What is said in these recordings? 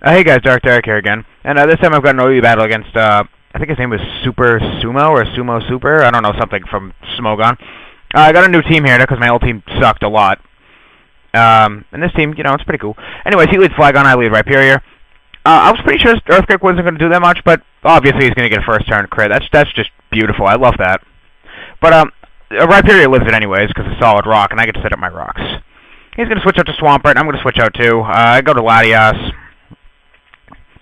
Hey guys, Derek here again. And this time I've got an OU battle against, I think his name was Super SuMo, or SuMo Super. I don't know, something from Smogon. I got a new team here because my old team sucked a lot. And this team, you know, it's pretty cool. Anyways, he leads Flagon, I lead Rhyperior. I was pretty sure Earthquake wasn't going to do that much, but obviously he's going to get a first turn crit. That's just beautiful. I love that. But Rhyperior lives it anyways because it's solid rock, and I get to set up my rocks. He's going to switch out to Swampert, and I'm going to switch out too. I go to Latias,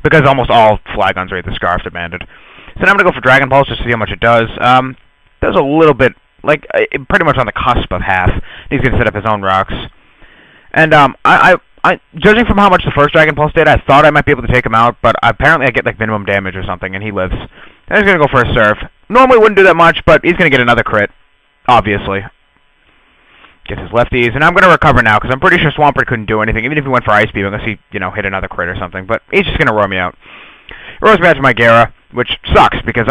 because almost all Flagons are either Scarfed or Banded. So now I'm going to go for Dragon Pulse just to see how much it does. Does a little bit, like, pretty much on the cusp of half. He's going to set up his own rocks. And judging from how much the first Dragon Pulse did, I thought I might be able to take him out, but apparently I get, like, minimum damage or something, and he lives. And he's going to go for a Surf. Normally wouldn't do that much, but he's going to get another crit, obviously. Gets his lefties, and I'm going to recover now, because I'm pretty sure Swampert couldn't do anything, even if he went for Ice Beam, unless he, you know, hit another crit or something. But he's just going to roar me out. He roars me out to my Gyara, which sucks, because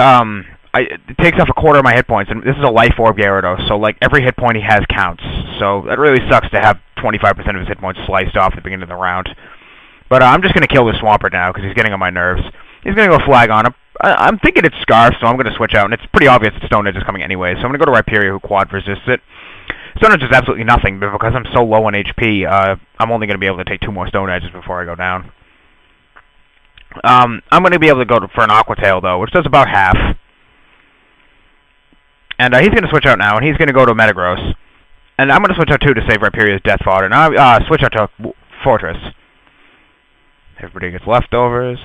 it takes off a quarter of my hit points, and this is a Life Orb Gyarados, so, like, every hit point he has counts. So that really sucks to have 25% of his hit points sliced off at the beginning of the round. But I'm just going to kill this Swampert now, because he's getting on my nerves. He's going to go Flagon. I'm thinking it's Scarf, so I'm going to switch out, and it's pretty obvious that Stone Edge is coming anyway, so I'm going to go to Rhyperior, who quad resists it. Stone Edge is absolutely nothing, but because I'm so low on HP, I'm only going to be able to take 2 more Stone Edges before I go down. I'm going to be able to go for an Aqua Tail, though, which does about half. And he's going to switch out now, and he's going to go to Metagross. And I'm going to switch out, too, to save Rhyperior's Death Fodder. Now, switch out to Fortress. Everybody gets leftovers.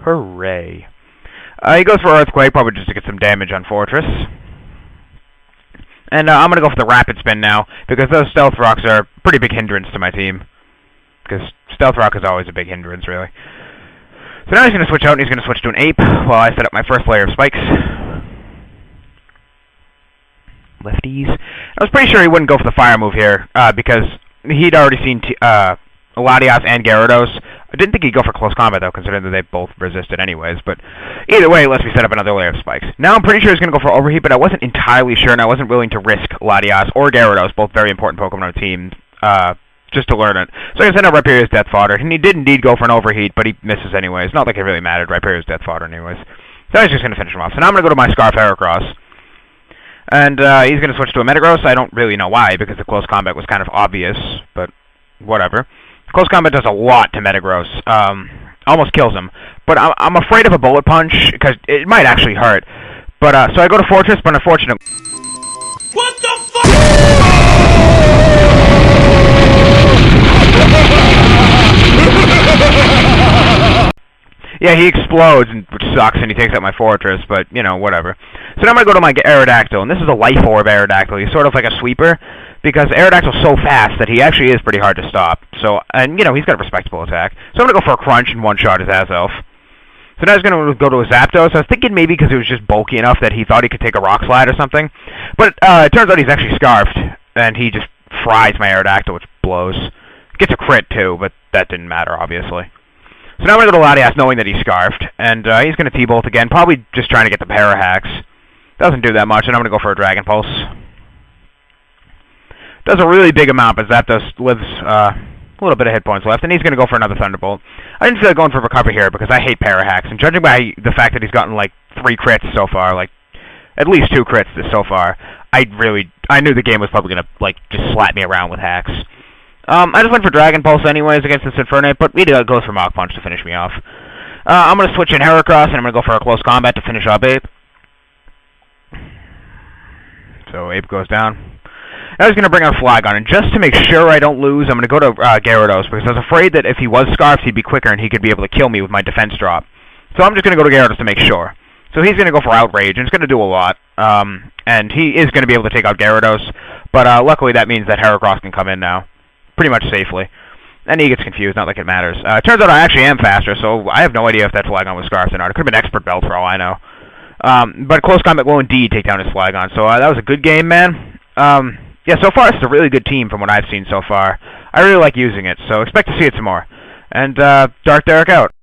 Hooray. He goes for Earthquake, probably just to get some damage on Fortress. And I'm going to go for the Rapid Spin now, because those Stealth Rocks are a pretty big hindrance to my team. Because Stealth Rock is always a big hindrance, really. So now he's going to switch out, and he's going to switch to an Ape, while I set up my first layer of spikes. Lefties. I was pretty sure he wouldn't go for the Fire move here, because he'd already seen Latias and Gyarados. I didn't think he'd go for Close Combat, though, considering that they both resisted anyways. But either way, let's me set up another layer of spikes. Now I'm pretty sure he's going to go for Overheat, but I wasn't entirely sure, and I wasn't willing to risk Latias or Gyarados, both very important Pokemon on the team, just to learn it. So I sent out Rhyperior's Death Fodder, and he did indeed go for an Overheat, but he misses anyways. Not like it really mattered, Rhyperior's Death Fodder anyways. So I was just going to finish him off. So now I'm going to go to my Scarf Heracross. And he's going to switch to a Metagross. I don't really know why, because the Close Combat was kind of obvious, but whatever. Close Combat does a lot to Metagross. Almost kills him. But I'm afraid of a Bullet Punch, because it might actually hurt. But, so I go to Fortress, but unfortunately... What the fuck?! Yeah, he explodes, which sucks, and he takes out my Fortress, but, you know, whatever. So now I'm going to go to my Aerodactyl, and this is a Life Orb Aerodactyl. He's sort of like a sweeper, because Aerodactyl's so fast that he actually is pretty hard to stop. So, and, you know, he's got a respectable attack. So I'm going to go for a Crunch and one-shot his Azelf. So now he's going to go to a Zapdos. I was thinking maybe because he was just bulky enough that he thought he could take a Rock Slide or something. But it turns out he's actually Scarfed, and he just fries my Aerodactyl, which blows. Gets a crit, too, but that didn't matter, obviously. So now I'm going to go to Latias knowing that he's Scarfed, and he's going to T-Bolt again, probably just trying to get the Parahacks. Doesn't do that much, and I'm going to go for a Dragon Pulse. Does a really big amount, but Zapdos lives a little bit of hit points left, and he's going to go for another Thunderbolt. I didn't feel like going for Recovery here, because I hate Parahacks, and judging by the fact that he's gotten, like, 3 crits so far, like, at least 2 crits so far, I knew the game was probably going to, like, just slap me around with hacks. I just went for Dragon Pulse anyways against this Infernape, but he goes for Mach Punch to finish me off. I'm going to switch in Heracross, and I'm going to go for a Close Combat to finish up Ape. So Ape goes down. I was going to bring out Flagon, and just to make sure I don't lose, I'm going to go to Gyarados, because I was afraid that if he was Scarfed, he'd be quicker, and he could be able to kill me with my defense drop. So I'm just going to go to Gyarados to make sure. So he's going to go for Outrage, and it's going to do a lot. And he is going to be able to take out Gyarados, but luckily that means that Heracross can come in now. Pretty much safely. And he gets confused, not like it matters. Turns out I actually am faster, so I have no idea if that Flagon was Scarfed or not. It could have been Expert Belt for all I know. But Close Combat will indeed take down his Flagon, so that was a good game, man. Yeah, so far it's a really good team from what I've seen so far. I really like using it, so expect to see it some more. And Dark Derek out.